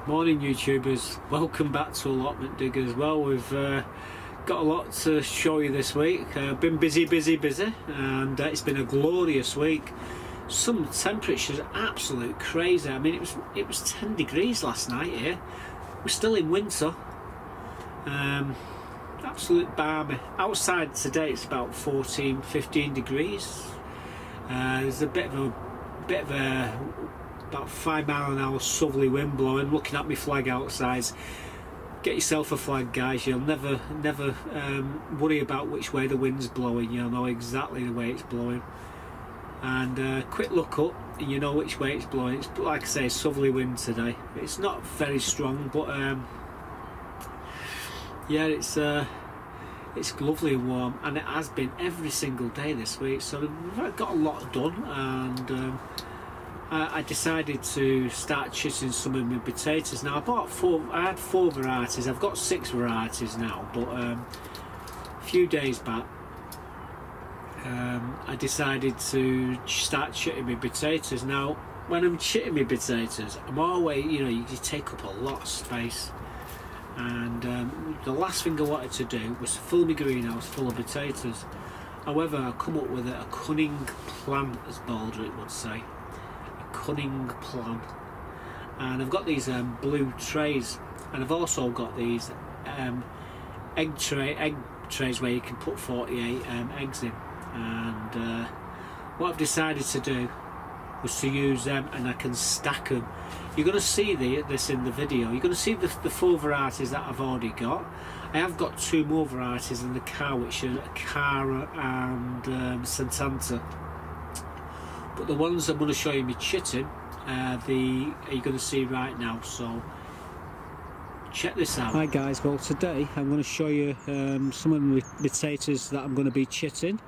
Morning YouTubers, welcome back to Allotment Diggers. Well, we've got a lot to show you this week. Been busy and it's been a glorious week. Some temperatures absolute crazy. I mean it was 10 degrees last night here. We're still in winter. Absolute balmy. Outside today it's about 14-15 degrees. There's a bit of a about 5 mile an hour southerly wind blowing. Looking at my flag outside. Get yourself a flag, guys. You'll never worry about which way the wind's blowing. You'll know exactly the way it's blowing. And quick look up and you know which way it's blowing. It's, like I say, southerly wind today. It's not very strong, but yeah, it's lovely and warm, and it has been every single day this week. So we've got a lot done, and I decided to start chitting some of my potatoes. Now I had four varieties. I've got 6 varieties now, but a few days back I decided to start chitting my potatoes. Now when I'm chitting my potatoes, I'm always, you take up a lot of space, and the last thing I wanted to do was to fill my greenhouse full of potatoes. However, I come up with a cunning plan, as Baldrick would say. Cunning plan. And I've got these blue trays, and I've also got these egg trays where you can put 48 eggs in. And what I've decided to do was to use them, and I can stack them. You're going to see this in the video. You're going to see the 4 varieties that I've already got. I have got 2 more varieties in the car, which are Cara and Santanta. But the ones I'm going to show you me chitting, are you going to see right now. So check this out. Hi guys, well today I'm going to show you some of the potatoes that I'm going to be chitting.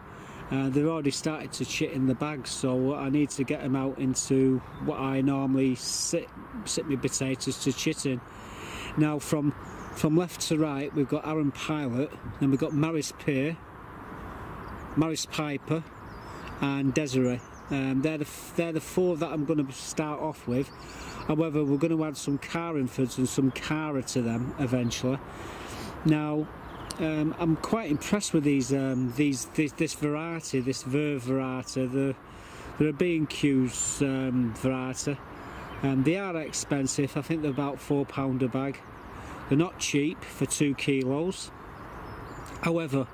They've already started to chit in the bags, so I need to get them out into what I normally sit my potatoes to chit in. Now from left to right we've got Aaron Pilot, then we've got Maris Peer, Maris Piper and Desiree. They're the 4 that I'm going to start off with. However, we're going to add some Carinfords and some Cara to them eventually. Now I'm quite impressed with this variety, this Verve variety, the B&Q's variety. They are expensive. I think they're about £4 a bag. They're not cheap for 2 kilos. However,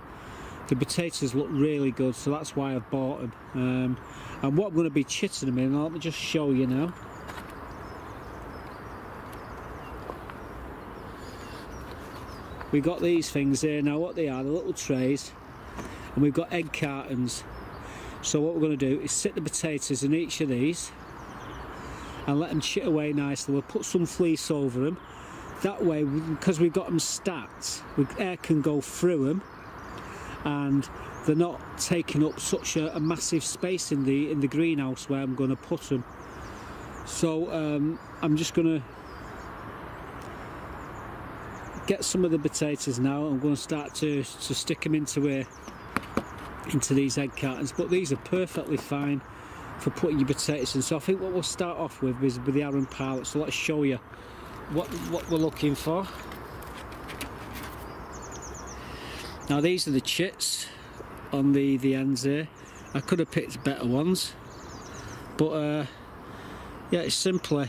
the potatoes look really good, so that's why I've bought them. And what I'm going to be chitting them in, let me just show you now. We've got these things here now. What they are, the little trays, and we've got egg cartons. So what we're going to do is sit the potatoes in each of these and let them chit away nicely. We'll put some fleece over them. That way, because we've got them stacked, air can go through them, and they're not taking up such a massive space in the greenhouse where I'm going to put them. So I'm just going to get some of the potatoes now. I'm going to start to stick them into these egg cartons, but these are perfectly fine for putting your potatoes in. So I think what we'll start off with is with the Aaron Pilot. So let's show you what we're looking for. Now these are the chits on the ends here. I could have picked better ones, but yeah, it's simply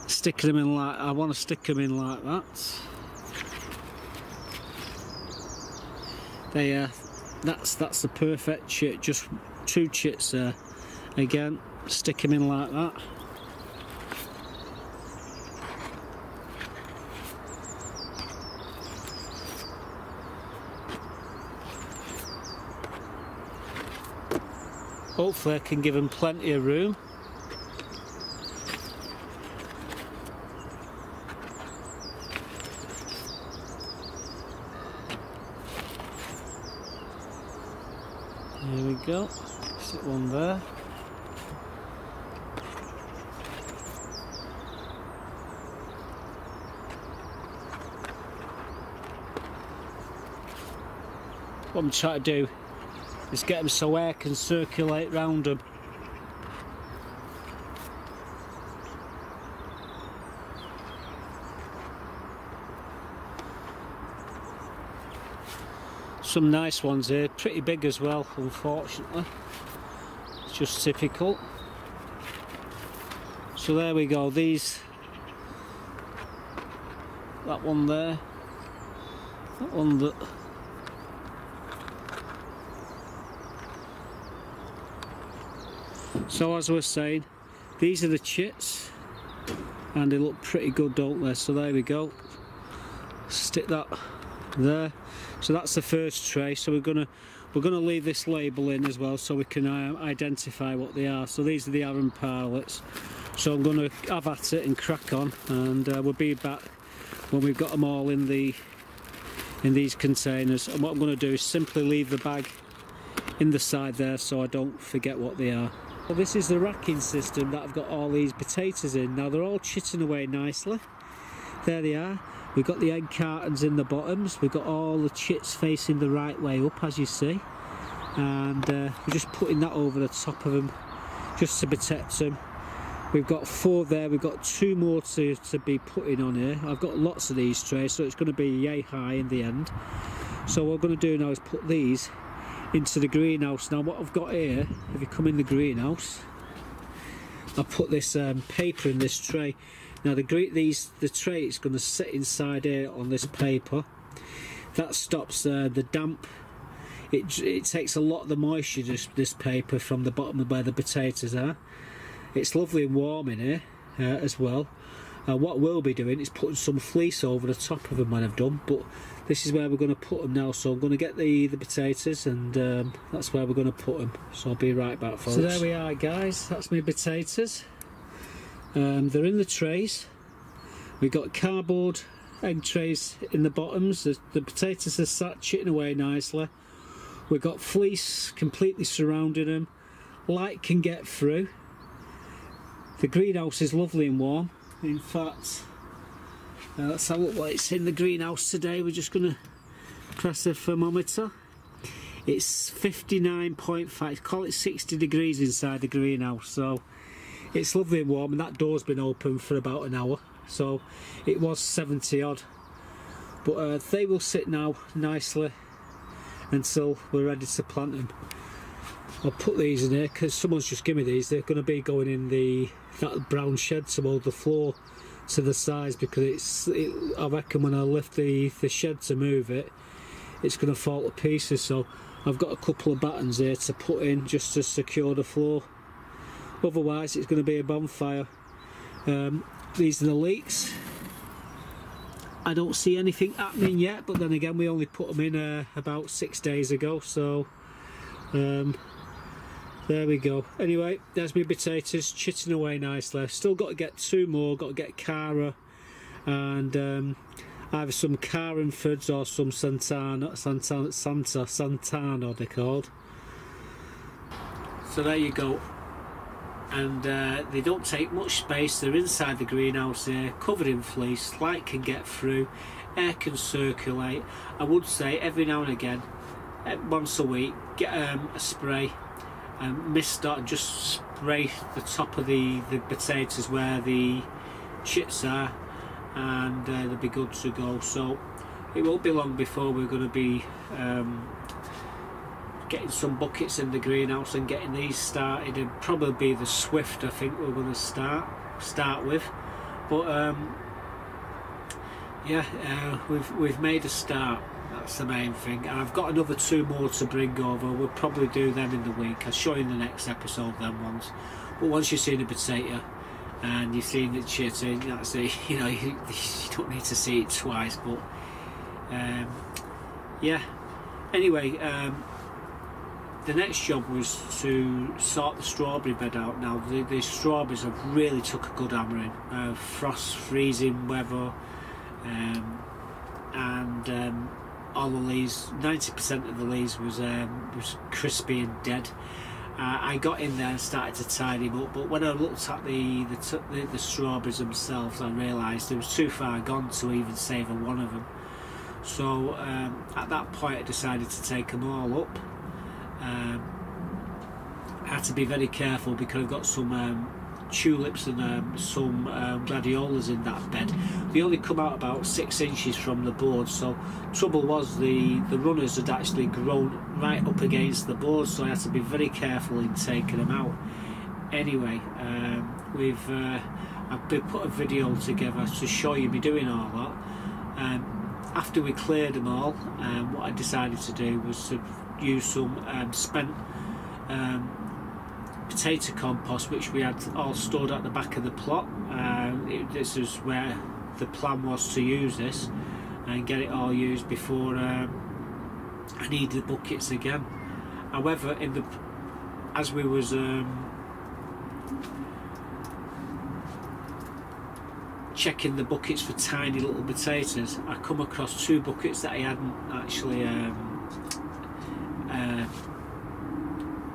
sticking them in like I want to stick them in like that. That's the perfect chit. Just 2 chits there. Again, stick them in like that. Hopefully I can give them plenty of room. There we go. Stick one there. What I'm trying to do is get them so air can circulate round them. Some nice ones here, pretty big as well, unfortunately. It's just typical. So there we go, these, that one there, that one that, so as I was saying, these are the chits and they look pretty good, don't they? So there we go, stick that there. So that's the first tray. So we're gonna leave this label in as well so we can identify what they are. So these are the Arran Parlets. So I'm going to have at it and crack on, and we'll be back when we've got them all in these containers. And what I'm going to do is simply leave the bag in the side there so I don't forget what they are. Well, this is the racking system that I've got all these potatoes in. Now they're all chitting away nicely. There they are. We've got the egg cartons in the bottoms. We've got all the chits facing the right way up, as you see. And we're just putting that over the top of them just to protect them. We've got 4 there, we've got 2 more to be putting on here. I've got lots of these trays, so it's going to be yay high in the end. So what I'm going to do now is put these into the greenhouse. Now what I've got here, if you come in the greenhouse, I'll put this paper in this tray. Now the tray is going to sit inside here on this paper. That stops the damp. It takes a lot of the moisture, this paper, from the bottom of where the potatoes are. It's lovely and warm in here as well. What we'll be doing is putting some fleece over the top of them when I've done, but this is where we're going to put them now. So I'm going to get the potatoes, and that's where we're going to put them. So I'll be right back, folks. So there we are, guys. That's my potatoes. They're in the trays. We've got cardboard egg trays in the bottoms. The potatoes are sat chitting away nicely. We've got fleece completely surrounding them. Light can get through. The greenhouse is lovely and warm. In fact, let's have a look what it's in the greenhouse today. We're just going to press the thermometer. It's 59.5, call it 60 degrees inside the greenhouse. So it's lovely and warm, and that door's been open for about an hour. So it was 70 odd. But they will sit now nicely until we're ready to plant them. I'll put these in here because someone's just given me these. They're going to be going in that brown shed to hold the floor to the sides, because I reckon when I lift the shed to move it, it's going to fall to pieces. So I've got a couple of battens here to put in just to secure the floor. Otherwise it's going to be a bonfire. These are the leeks. I don't see anything happening yet, but then again we only put them in about 6 days ago, so there we go. Anyway, there's my potatoes chitting away nicely. Still got to get 2 more, got to get Cara and either some Carenfords or some Santana they're called. So there you go. And they don't take much space. They're inside the greenhouse here, covered in fleece. Light can get through, air can circulate. I would say every now and again, once a week, get a spray and mist that, and just spray the top of the potatoes where the chits are, and they'll be good to go. So it won't be long before we're going to be getting some buckets in the greenhouse and getting these started. And probably be the Swift, I think we're going to start with. But yeah, we've made a start. That's the main thing. And I've got another 2 more to bring over. We'll probably do them in the week. I'll show you in the next episode them ones. But once you've seen a potato and you've seen the chitting, that's it. You know, you don't need to see it twice. But yeah. Anyway, the next job was to sort the strawberry bed out. Now the strawberries have really took a good hammering. Frost, freezing weather, and all the leaves, 90% of the leaves was crispy and dead. I got in there and started to tidy them up, but when I looked at the strawberries themselves, I realised it was too far gone to even savour one of them. So at that point I decided to take them all up. I had to be very careful because I've got some tulips and some gladiolas in that bed. They only come out about 6 inches from the board, so trouble was the runners had actually grown right up against the board, so I had to be very careful in taking them out. Anyway, I've put a video together to show you me doing all that. After we cleared them all, what I decided to do was to use some spent potato compost, which we had all stored at the back of the plot. This is where the plan was, to use this and get it all used before I need the buckets again. However, as we was checking the buckets for tiny little potatoes, I come across 2 buckets that I hadn't actually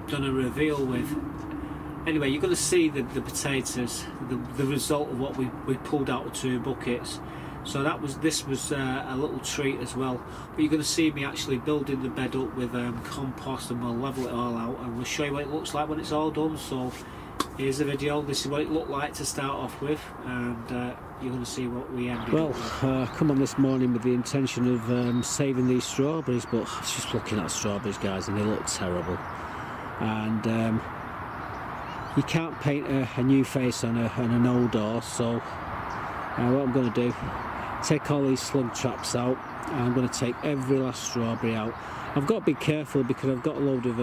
done a reveal with. Anyway, you're going to see the potatoes, the result of what we pulled out of 2 buckets. So this was a little treat as well. But you're going to see me actually building the bed up with compost, and we'll level it all out and we'll show you what it looks like when it's all done. So here's the video. This is what it looked like to start off with, and you're going to see what we ended up with. Well, come on this morning with the intention of saving these strawberries, but I was just looking at strawberries, guys, and they look terrible. And you can't paint a new face on an old door, so what I'm going to do, take all these slug traps out, and I'm going to take every last strawberry out. I've got to be careful because I've got a load of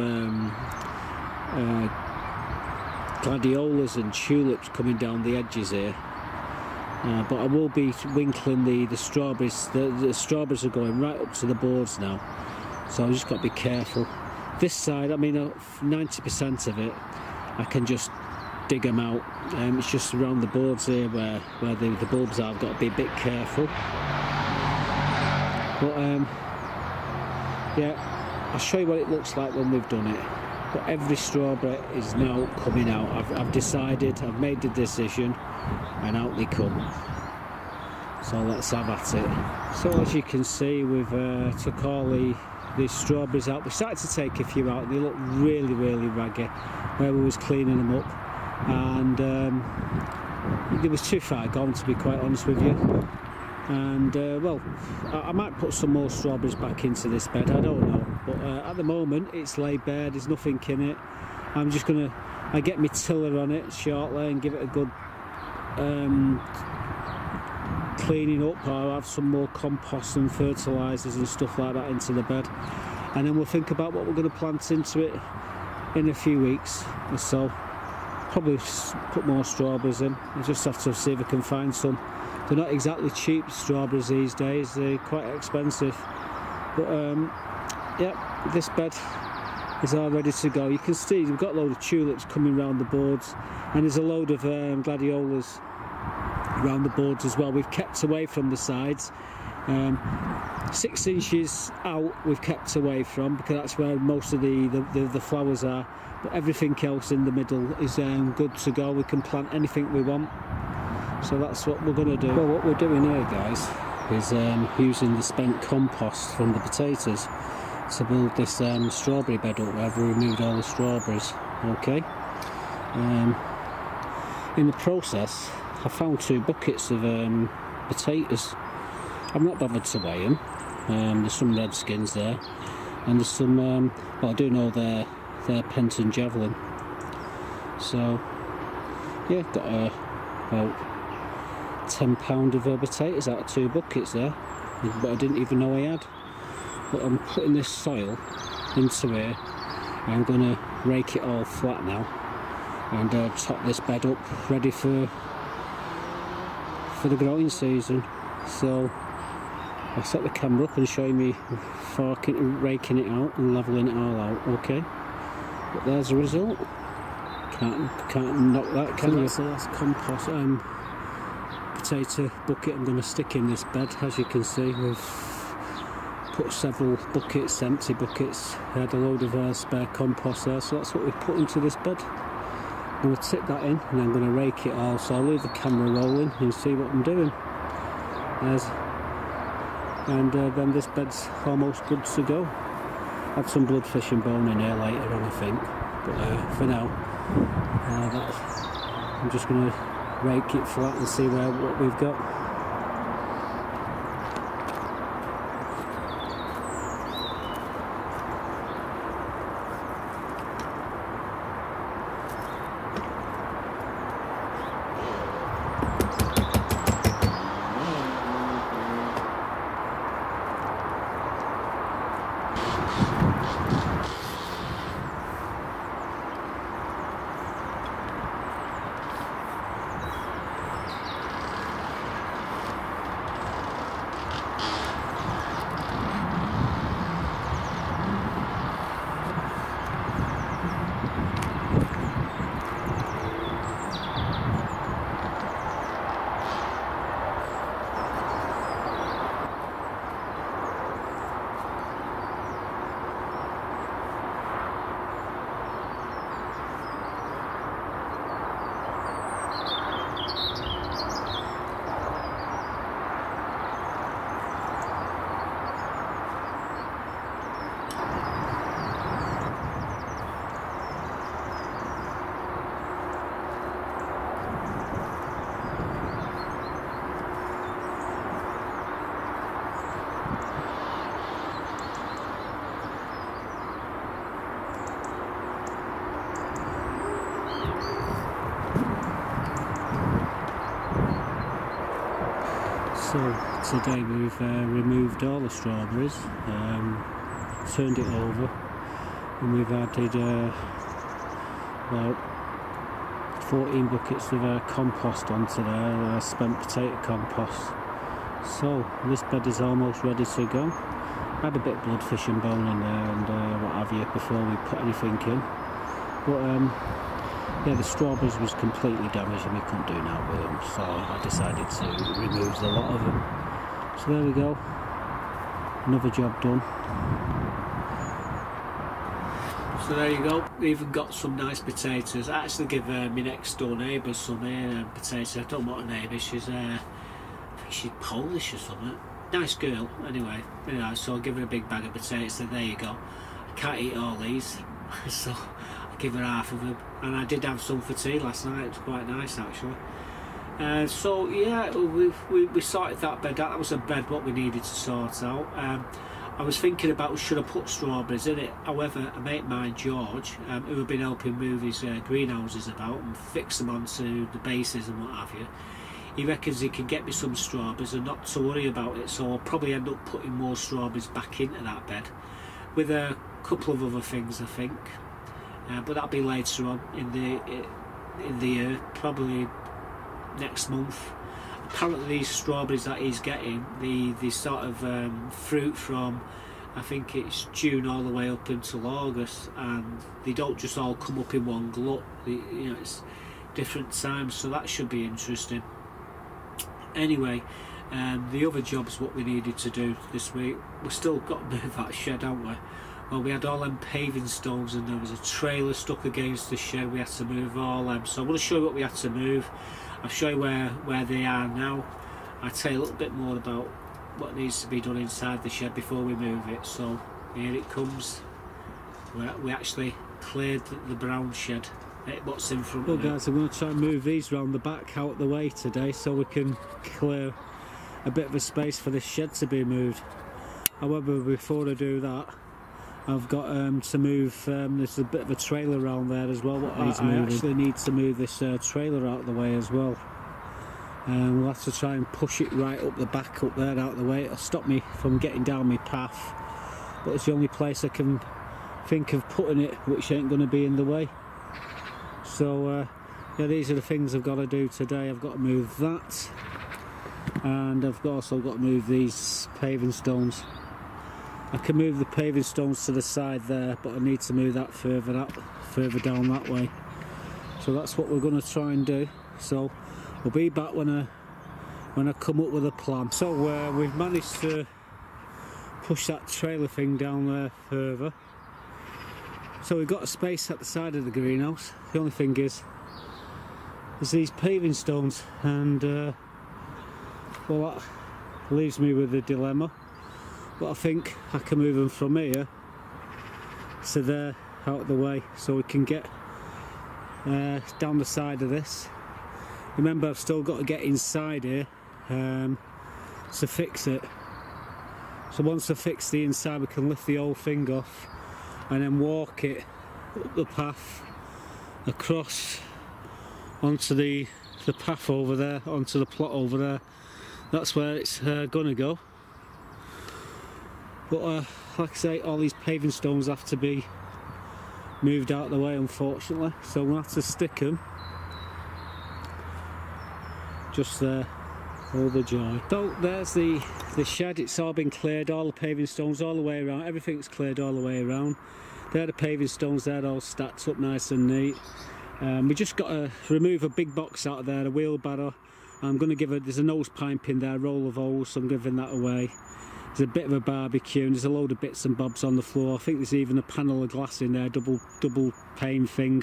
gladiolas and tulips coming down the edges here, but I will be winkling the strawberries. The strawberries are going right up to the boards now, so I've just got to be careful. This side, I mean, 90% of it I can just dig them out. It's just around the boards here where the bulbs are. I've got to be a bit careful. But yeah, I'll show you what it looks like when we've done it. But every strawberry is now coming out. I've decided, I've made the decision, and out they come. So let's have at it. So as you can see, we've took all these strawberries out. We started to take a few out. They look really, really raggy where we was cleaning them up, and they was too far gone, to be quite honest with you. And well, I might put some more strawberries back into this bed, I don't know, but at the moment it's laid bare, there's nothing in it. I'm just gonna get my tiller on it shortly and give it a good cleaning up. I'll have some more compost and fertilisers and stuff like that into the bed, and then we'll think about what we're going to plant into it in a few weeks or so. Probably put more strawberries in. I just have to see if I can find some. They're not exactly cheap, strawberries these days, they're quite expensive. But yeah, this bed is all ready to go. You can see we've got a load of tulips coming round the boards, and there's a load of gladiolas around the boards as well. We've kept away from the sides. 6 inches out we've kept away from, because that's where most of the flowers are, but everything else in the middle is good to go. We can plant anything we want, so that's what we're going to do. Well, what we're doing here, guys, is using the spent compost from the potatoes to build this strawberry bed up where I've removed all the strawberries. Okay, in the process I found 2 buckets of potatoes. I've not bothered to weigh them. There's some red skins there, and there's some, well, I do know they're Penton Javelin. So yeah, got about £10 of potatoes out of 2 buckets there, but I didn't even know I had. But I'm putting this soil into here, and I'm going to rake it all flat now and top this bed up ready for the growing season. So I'll set the camera up and show me raking it out and levelling it all out. Okay, but there's the result. Can't knock that, can you? So that's compost potato bucket I'm going to stick in this bed. As you can see, we've put several buckets, empty buckets. I had a load of spare compost there, so that's what we've put into this bed. I'm going to tip that in, and I'm going to rake it all. So I'll leave the camera rolling and see what I'm doing. And then this bed's almost good to go. Have some bloodfish and bone in here later on, I think. But for now, I'm just going to rake it flat and see what we've got. So today we've removed all the strawberries, turned it over, and we've added about 14 buckets of compost onto there, spent potato compost. So this bed is almost ready to go. I had a bit of bloodfish and bone in there and what have you before we put anything in. But yeah, the strawberries was completely damaged and we couldn't do now with them, so I decided to remove a lot of them. So there we go, another job done. So there you go, we even got some nice potatoes. I actually give my next door neighbour some potatoes. I don't know what her name is, she's I think she's Polish or something. Nice girl, anyway, so I'll give her a big bag of potatoes. So there you go, I can't eat all these, so give her half of them, and I did have some for tea last night. It was quite nice actually. So yeah, we sorted that bed out. That was a bed what we needed to sort out. I was thinking about should I put strawberries in it. However, a mate of mine, George, who had been helping move his greenhouses about and fix them onto the bases and what have you, he reckons he can get me some strawberries and not to worry about it. So I'll probably end up putting more strawberries back into that bed with a couple of other things, I think. But that'll be later on in the year, probably next month. Apparently these strawberries that he's getting, the sort of fruit from, I think it's June all the way up until August, and they don't just all come up in one glut. You know, it's different times, so that should be interesting. Anyway, the other jobs what we needed to do this week, we've still got to move that shed, haven't we? Well, we had all them paving stones and there was a trailer stuck against the shed. We had to move all them. So I'm going to show you what we had to move. I'll show you where they are now. I'll tell you a little bit more about what needs to be done inside the shed before we move it. So here it comes. We actually cleared the brown shed. What's in front of it. Well guys, I'm going to try and move these round the back out of the way today so we can clear a bit of a space for this shed to be moved. However, before I do that, I've got to move, there's a bit of a trailer around there as well. I actually need to move this trailer out of the way as well. We'll have to try and push it right up the back up there out of the way. It'll stop me from getting down my path, but it's the only place I can think of putting it which ain't going to be in the way. So yeah, these are the things I've got to do today. I've got to move that, and I've also got to move these paving stones. I can move the paving stones to the side there, but I need to move that further down that way. So that's what we're going to try and do. So we'll be back when I come up with a plan. So we've managed to push that trailer thing down there further. So we've got a space at the side of the greenhouse. The only thing is, there's these paving stones, and well, that leaves me with a dilemma. But I think I can move them from here to there, out of the way, so we can get down the side of this Remember, I've still got to get inside here to fix it. So once I fix the inside, we can lift the whole thing off and then walk it up the path across onto the path over there, onto the plot over there. That's where it's gonna go. But like I say, all these paving stones have to be moved out of the way, unfortunately, so we'll have to stick them just there. All the joy. So there's the shed. It's all been cleared, all the paving stones all the way around, everything's cleared all the way around. There are the paving stones, they're all stacked up nice and neat. We just got to remove a big box out of there, a wheelbarrow. I'm going to give it, there's a nose pipe in there, a roll of hose, so I'm giving that away. There's a bit of a barbecue and there's a load of bits and bobs on the floor. I think there's even a panel of glass in there, double pane thing,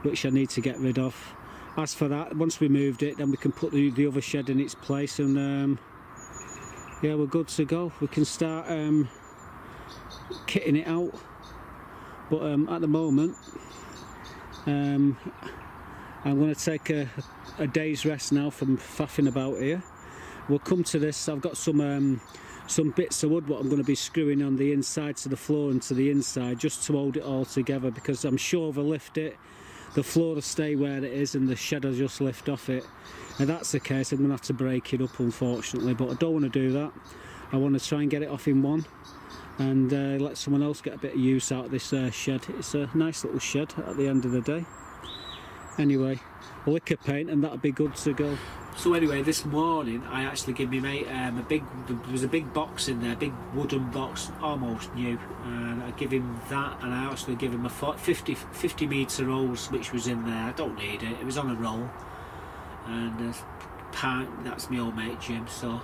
which I need to get rid of. As for that, once we moved it, then we can put the other shed in its place, and yeah, we're good to go. We can start kitting it out. But at the moment, I'm going to take a day's rest now from faffing about here. We'll come to this. I've got some bits of wood what I'm going to be screwing on the inside to the floor and to the inside, just to hold it all together, because I'm sure if I lift it, the floor will stay where it is and the shed will just lift off it. If that's the case, I'm going to have to break it up, unfortunately, but I don't want to do that. I want to try and get it off in one and let someone else get a bit of use out of this shed. It's a nice little shed at the end of the day. Anyway, liquor paint and that'll be good to go. So anyway, this morning I actually gave my mate there was a big box in there, big wooden box, almost new, and I give him that, and I actually give him a 50 metre hose which was in there. I don't need it, it was on a roll, and that's my old mate Jim, so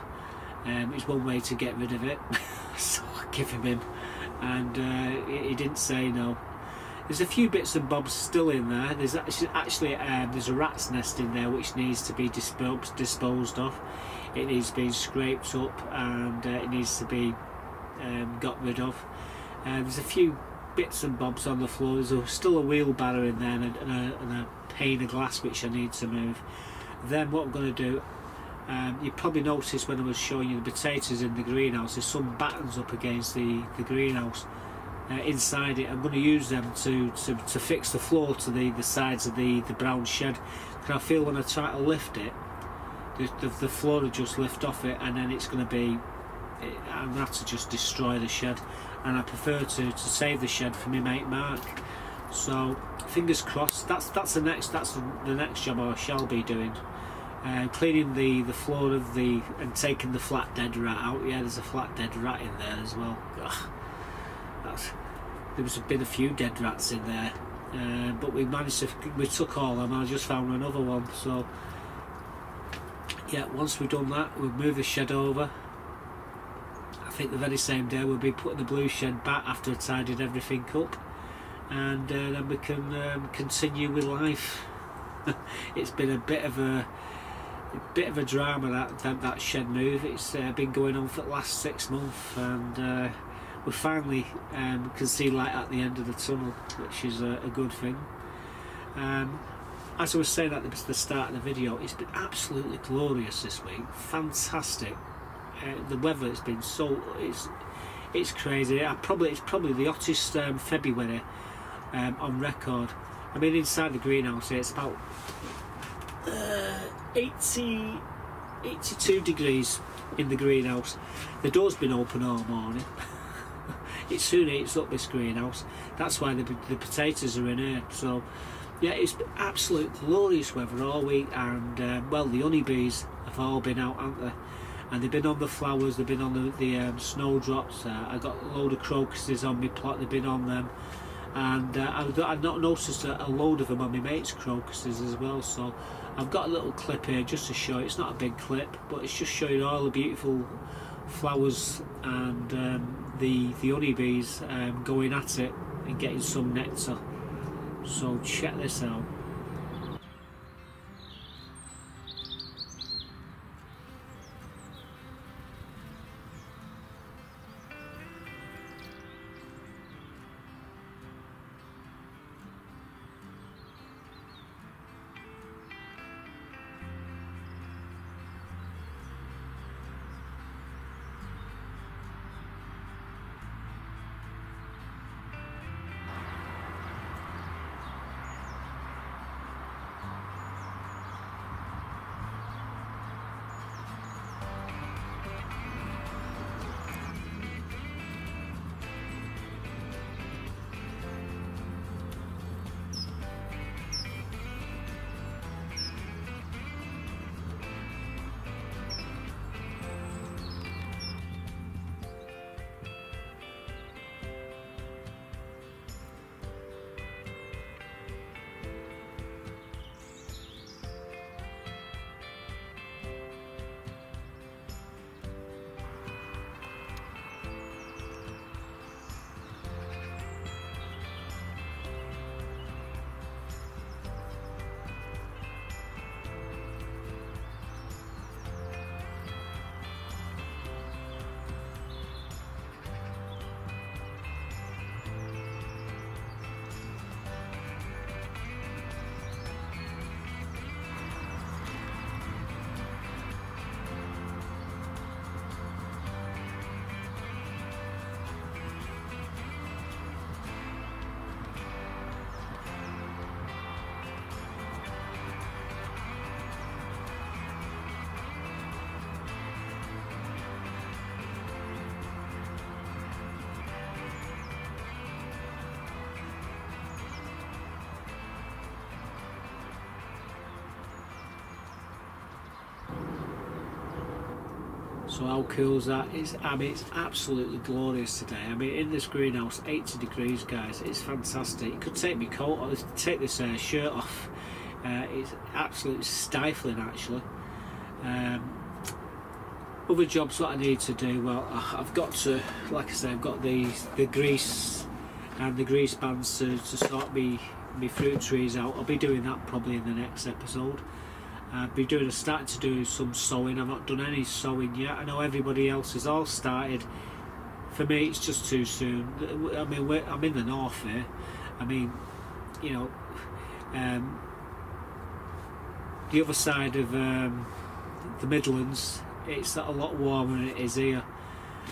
it's one way to get rid of it. So I give him, and he didn't say no. There's a few bits and bobs still in there. There's actually there's a rat's nest in there which needs to be disposed of. It needs being scraped up, and it needs to be got rid of. There's a few bits and bobs on the floor. There's still a wheelbarrow in there, and a pane of glass which I need to move. Then what I'm going to do, you probably noticed when I was showing you the potatoes in the greenhouse, there's some battens up against the greenhouse. Inside it, I'm going to use them to fix the floor to the sides of the brown shed. Because I feel when I try to lift it, the floor will just lift off it, and then it's going to be, I'm going to have to just destroy the shed, and I prefer to save the shed for my mate Mark. So fingers crossed. That's the next job I shall be doing. Cleaning the floor of and taking the flat dead rat out. Yeah, there's a flat dead rat in there as well. Ugh. There been a few dead rats in there, but we took all of them. I just found another one. So yeah, once we've done that, we'll move the shed over. I think the very same day we'll be putting the blue shed back after I tidied everything up, and then we can continue with life. It's been a bit of a drama, that shed move. It's been going on for the last 6 months, and we finally can see light at the end of the tunnel, which is a good thing. As I was saying at the start of the video, it's been absolutely glorious this week. Fantastic. The weather has been it's crazy. It's probably the hottest February on record. I mean, inside the greenhouse here, it's about 82 degrees in the greenhouse. The door's been open all morning. It soon heats up, this greenhouse. That's why the potatoes are in here. So yeah, it's been absolute glorious weather all week, and well, the honeybees have all been out, haven't they? And they've been on the flowers, they've been on the snowdrops. I got a load of crocuses on my plot, they've been on them, and I've not noticed a load of them on my mate's crocuses as well. So I've got a little clip here just to show you. It's not a big clip, but it's just showing all the beautiful flowers and the honeybees going at it and getting some nectar. So check this out. So how cool is that? I mean, it's absolutely glorious today. I mean, in this greenhouse, 80 degrees, guys. It's fantastic. You could take my coat off, take this shirt off. It's absolutely stifling, actually. Other jobs that I need to do, well, I've got to, like I say, I've got the grease and the grease bands to sort me fruit trees out. I'll be doing that probably in the next episode. I'll be starting to do some sowing. I've not done any sowing yet. I know everybody else has all started. For me, it's just too soon. I mean, I'm in the north here. I mean, you know, the other side of the Midlands, it's a lot warmer than it is here.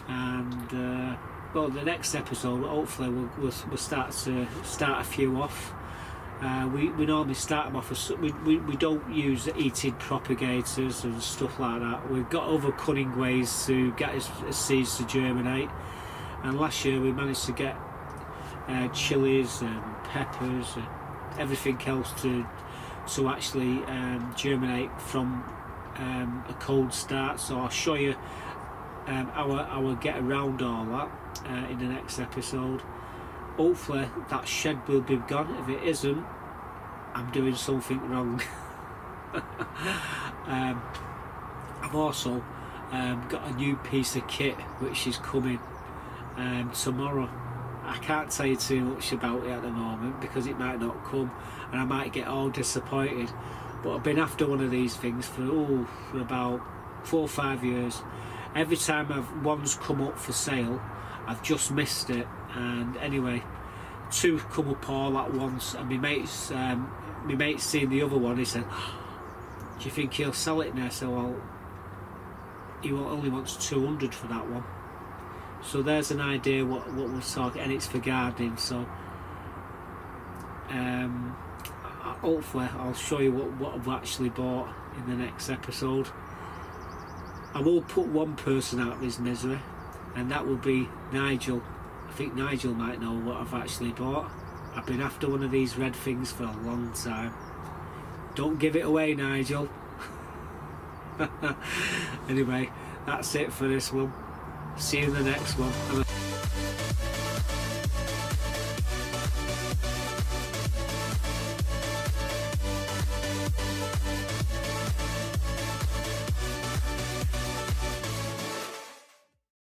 And well, the next episode, hopefully, we'll start a few off. We normally start them off as we don't use heated propagators and stuff like that. We've got other cunning ways to get his seeds to germinate, and last year we managed to get chilies and peppers and everything else to actually germinate from a cold start. So I'll show you how get around all that in the next episode. Hopefully that shed will be gone. If it isn't, I'm doing something wrong. I've also got a new piece of kit which is coming tomorrow. I can't tell you too much about it at the moment because it might not come and I might get all disappointed, but I've been after one of these things for about 4 or 5 years. Every time one's come up for sale, I've just missed it. And anyway, 2 come up all at once, and my mate's seen the other one. He said, "Do you think he'll sell it now?" So well, he only wants 200 for that one. So there's an idea what we're talking, and it's for gardening. So hopefully I'll show you what I've actually bought in the next episode. I will put one person out of his misery, and that will be Nigel. I think Nigel might know what I've actually bought. I've been after one of these red things for a long time. Don't give it away, Nigel. Anyway, that's it for this one. See you in the next one.